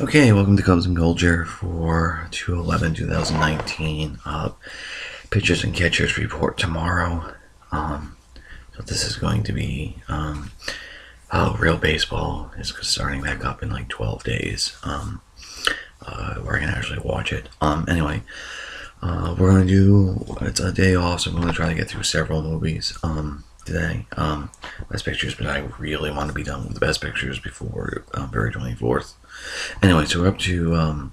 Okay, welcome to Cubs and Culture for 2/11/2019. Pitchers and catchers report tomorrow. So this is going to be real baseball is starting back up in like 12 days. Where I can actually watch it. Anyway, we're gonna do. It's a day off, so I'm gonna try to get through several movies today. Best Pictures, but I really want to be done with the Best Pictures before February 24th. Anyway, so we're up to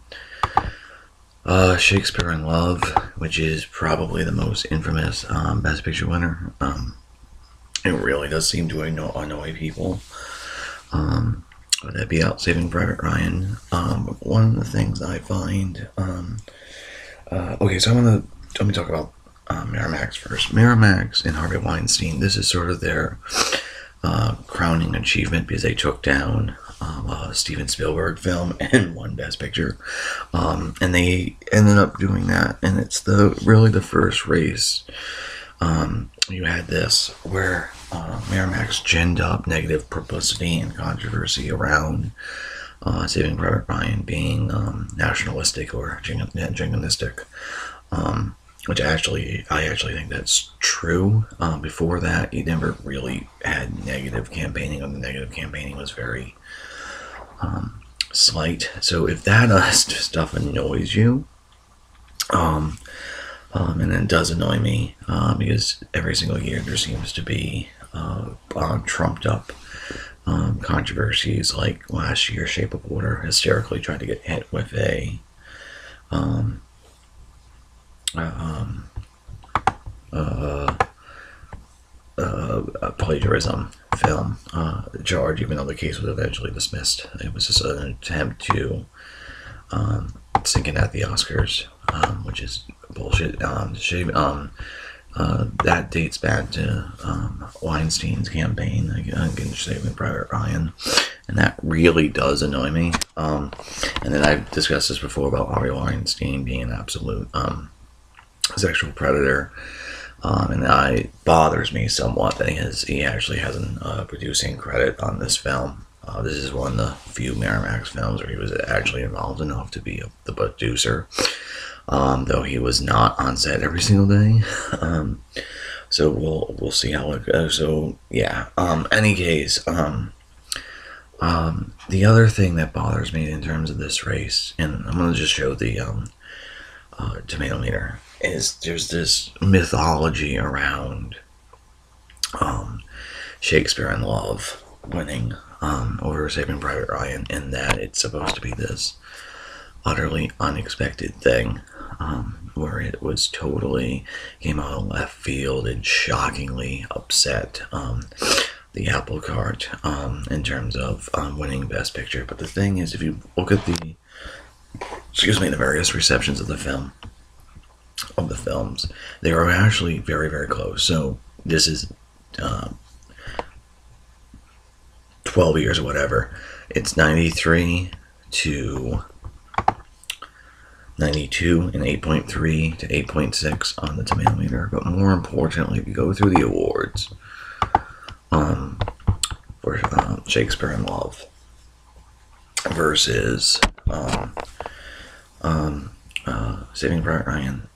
Shakespeare in Love, which is probably the most infamous Best Picture winner. It really does seem to annoy people. That'd be out Saving Private Ryan. One of the things I find. Okay, so let me talk about Miramax first. Miramax and Harvey Weinstein. This is sort of their crowning achievement because they took down a Steven Spielberg film and won Best Picture, and they ended up doing that. And it's really the first race. You had this where Miramax ginned up negative publicity and controversy around Saving Private Ryan being nationalistic or jingoistic, which I actually think that's true. Before that, you never really had negative campaigning, and the negative campaigning was very slight. So if that stuff annoys you, and it does annoy me, because every single year there seems to be trumped up controversies. Like last year, Shape of Water hysterically tried to get hit with a plagiarism film charge, even though the case was eventually dismissed. It was just an attempt to sink it at the Oscars, which is bullshit. That dates back to Weinstein's campaign against Saving Private Ryan, and that really does annoy me. And then I've discussed this before about Harvey Weinstein being an absolute sexual predator, and it bothers me somewhat that he actually has a producing credit on this film. This is one of the few Miramax films where he was actually involved enough to be the producer, though he was not on set every single day. So we'll see how it goes. So yeah. Any case, the other thing that bothers me in terms of this race, and I'm gonna just show the tomato meter, is there's this mythology around Shakespeare in Love winning over Saving Private Ryan, and that it's supposed to be this utterly unexpected thing, where it was totally came out of left field and shockingly upset the apple cart in terms of winning Best Picture. But the thing is, if you look at the various receptions of the films, they are actually very, very close. So this is 12 years or whatever. It's 93 to 92 and 8.3 to 8.6 on the tomato meter. But more importantly, if you go through the awards for Shakespeare in Love versus Saving Private Ryan,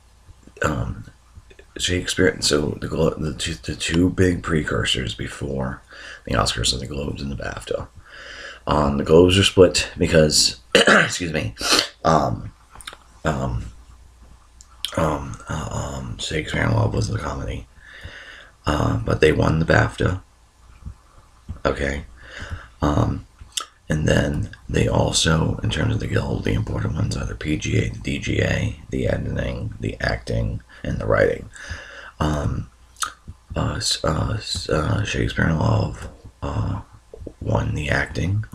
Shakespeare. So the two big precursors before the Oscars are the Globes and the BAFTA. The Globes are split because excuse me. Shakespeare in Love was the comedy, but they won the BAFTA. Okay. And then they also, in terms of the Guild, the important ones are the PGA, the DGA, the editing, the acting, and the writing. Shakespeare in Love won the acting,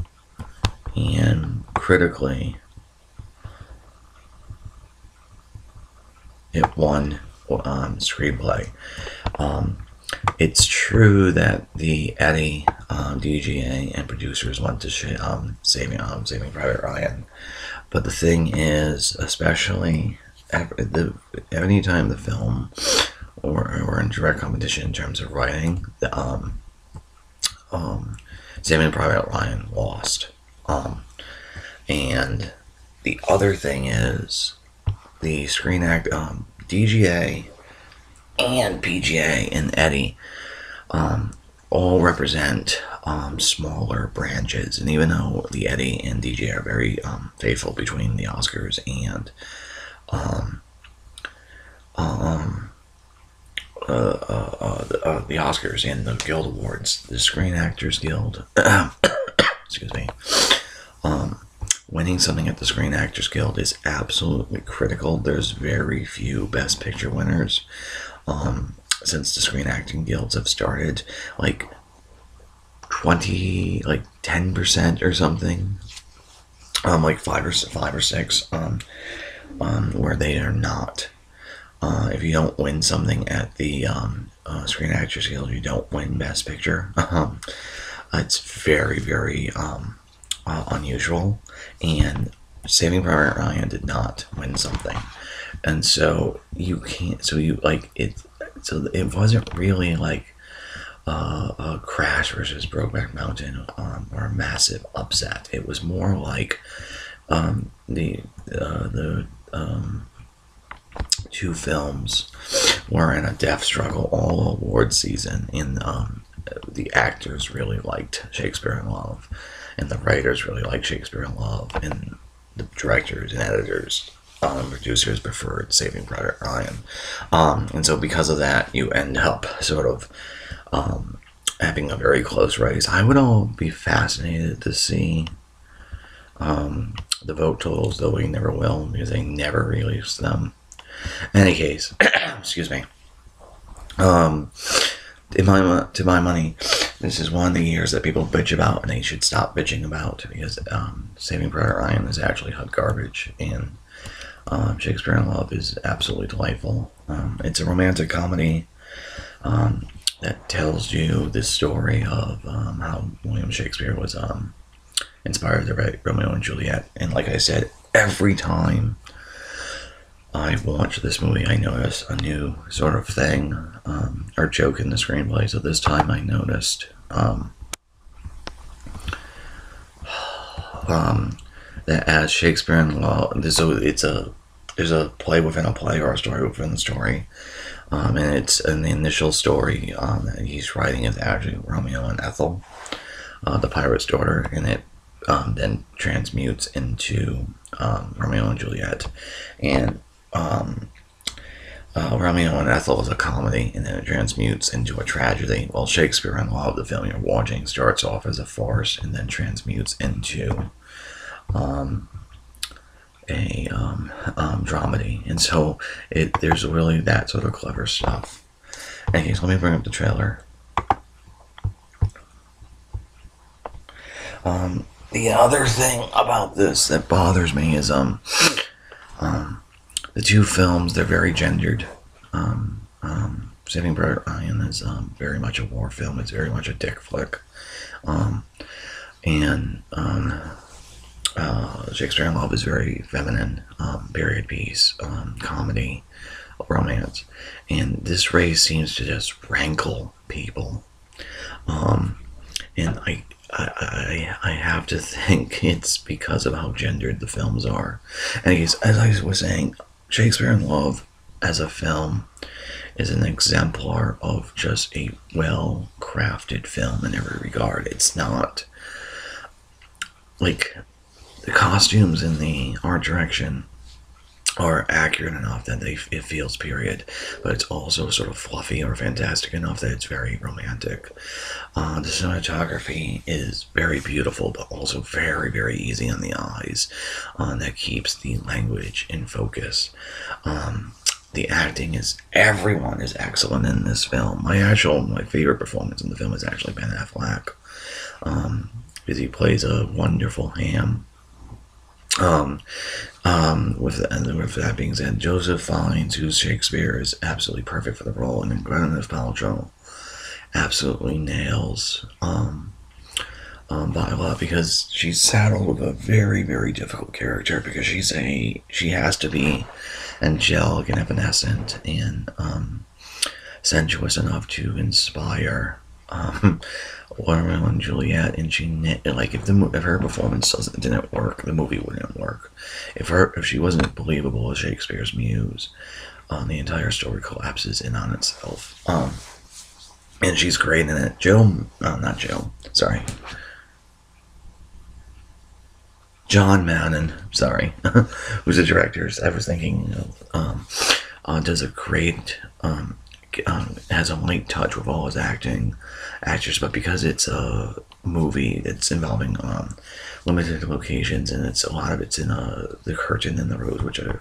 and critically, it won screenplay. It's true that the Eddie, DGA, and producers went to Saving Private Ryan, but the thing is, especially any time the film or in direct competition in terms of writing, Saving Private Ryan lost. And the other thing is the Screen Act, DGA and PGA and Eddie all represent smaller branches. And even though the Eddie and DGA are very faithful between the Oscars and the Oscars and the Guild Awards, the Screen Actors Guild, excuse me, winning something at the Screen Actors Guild is absolutely critical. There's very few Best Picture winners since the Screen Acting Guilds have started, like 10% or something, like five or six, where they are not. If you don't win something at the Screen Actors Guild, you don't win Best Picture. It's very, very unusual, and Saving Private Ryan did not win something, and so you can't. So you like it. So it wasn't really like a Crash versus Brokeback Mountain or a massive upset. It was more like the two films were in a death struggle all award season, and the actors really liked Shakespeare in Love, and the writers really liked Shakespeare in Love, and the directors and editors, producers preferred Saving Private Ryan, and so because of that, you end up sort of having a very close race. I would all be fascinated to see the vote totals, though we never will because they never release them. In any case, excuse me. To my money, this is one of the years that people bitch about, and they should stop bitching about, because Saving Private Ryan is actually hot garbage, and Shakespeare in Love is absolutely delightful. It's a romantic comedy that tells you this story of how William Shakespeare was inspired to write Romeo and Juliet. And like I said, every time I watch this movie, I notice a new sort of thing or joke in the screenplay. So this time I noticed that as Shakespeare in Love, so there's a play within a play, or a story within the story, and it's an initial story that he's writing is actually Romeo and Ethel, the pirate's daughter, and it then transmutes into Romeo and Juliet, and Romeo and Ethel is a comedy, and then it transmutes into a tragedy. While Shakespeare in Love, the film you're watching, starts off as a farce and then transmutes into a dramedy. And so there's really that sort of clever stuff. Anyways, let me bring up the trailer. The other thing about this that bothers me is the two films, they're very gendered. Saving Private Ryan is very much a war film. It's very much a dick flick. And Shakespeare in Love is very feminine, period piece, comedy, romance. And this race seems to just rankle people. And I have to think it's because of how gendered the films are. And as I was saying, Shakespeare in Love as a film is an exemplar of just a well-crafted film in every regard. It's not like the costumes and the art direction are accurate enough that it feels period, but it's also sort of fluffy or fantastic enough that it's very romantic. The cinematography is very beautiful, but also very, very easy on the eyes. That keeps the language in focus. The acting everyone is excellent in this film. My favorite performance in the film is actually Ben Affleck, because he plays a wonderful ham. With that being said, Joseph Fiennes, who's Shakespeare, is absolutely perfect for the role, and then Gwyneth Paltrow absolutely nails Viola, because she's saddled with a very, very difficult character, because she has to be angelic and evanescent and sensuous enough to inspire um, Romeo and Juliet, and like if her performance didn't work, the movie wouldn't work. If she wasn't believable as Shakespeare's muse, the entire story collapses in on itself. And she's great in it. Not Joe, sorry, John Madden, sorry, who's the director. I was thinking does a great has a light touch with all his actors, but because it's a movie, it's involving limited locations, and it's a lot of it's in the Curtain and the Rose, which are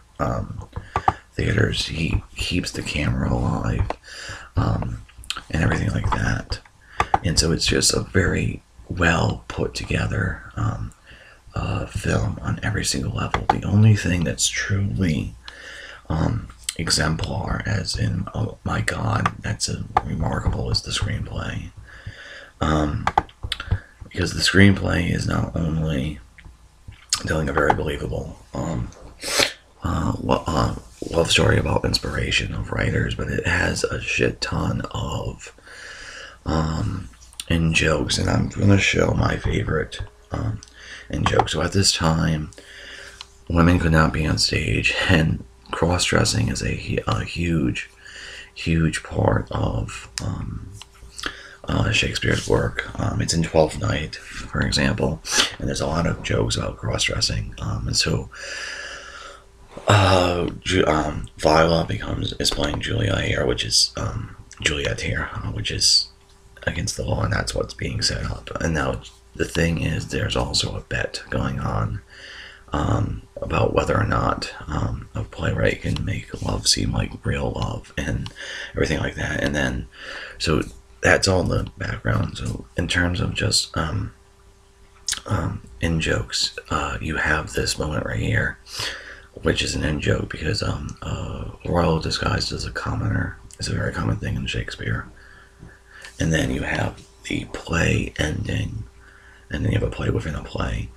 theaters. He keeps the camera alive, and everything like that, and so it's just a very well put together film on every single level. The only thing that's truly exemplar, as in, oh my god, that's remarkable, is the screenplay. Because the screenplay is not only telling a very believable love story about inspiration of writers, but it has a shit ton of in jokes, and I'm going to show my favorite in jokes. So at this time, women could not be on stage, and cross-dressing is a huge part of Shakespeare's work. It's in Twelfth Night, for example, and there's a lot of jokes about cross-dressing, and so Viola is playing Julia here, which is Juliet here, which is against the law, and that's what's being set up. And now the thing is, there's also a bet going on about whether or not a playwright can make love seem like real love and everything like that. And then, so that's all the background. So in terms of just in jokes, you have this moment right here, which is an in joke, because royal disguised as a commoner is a very common thing in Shakespeare. And then you have the play ending, and then you have a play within a play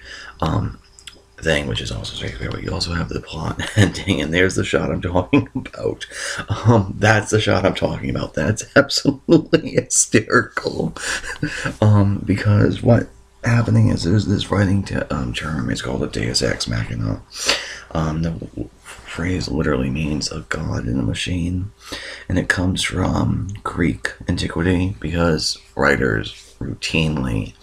thing, which is also Shakespeare, but you also have the plot ending, and there's the shot I'm talking about. That's the shot I'm talking about. That's absolutely hysterical. Because what happening is there's this writing term, it's called a deus ex machina. The phrase literally means a god in a machine, and it comes from Greek antiquity, because writers routinely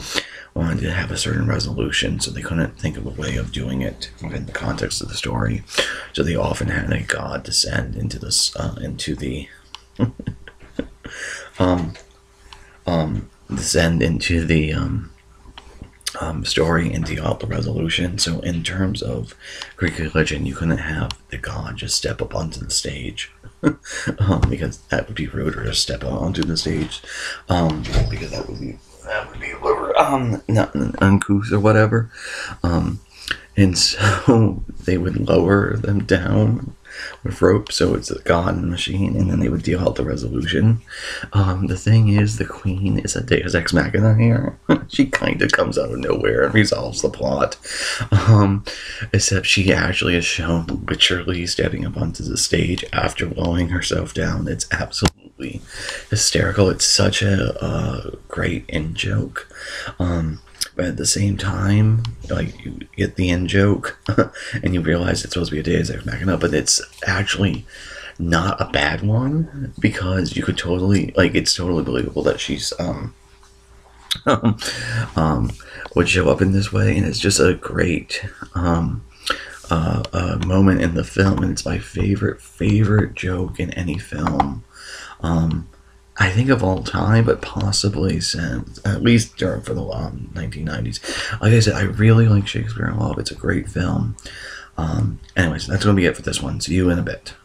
wanted to have a certain resolution, so they couldn't think of a way of doing it within the context of the story. So they often had a god descend into this descend into the story and deal out the resolution. So in terms of Greek religion, you couldn't have the god just step up onto the stage, because that would be rude, or just step onto the stage, because that would be not uncouth or whatever. And so they would lower them down with rope, so it's a god and machine, and then they would deal out the resolution. The thing is, the queen is a deus ex machina here. She kind of comes out of nowhere and resolves the plot. Except she actually is shown literally standing up onto the stage after lowering herself down. It's absolutely hysterical. It's such a great in-joke. But at the same time, like, you get the in joke and you realize it's supposed to be a deus ex machina, but it's actually not a bad one, because you could totally, like, it's totally believable that she's would show up in this way, and it's just a great moment in the film, and it's my favorite joke in any film. I think of all time, but possibly since, at least during, for the 1990s. Like I said, I really like Shakespeare in Love. It's a great film. Anyways, that's going to be it for this one. See you in a bit.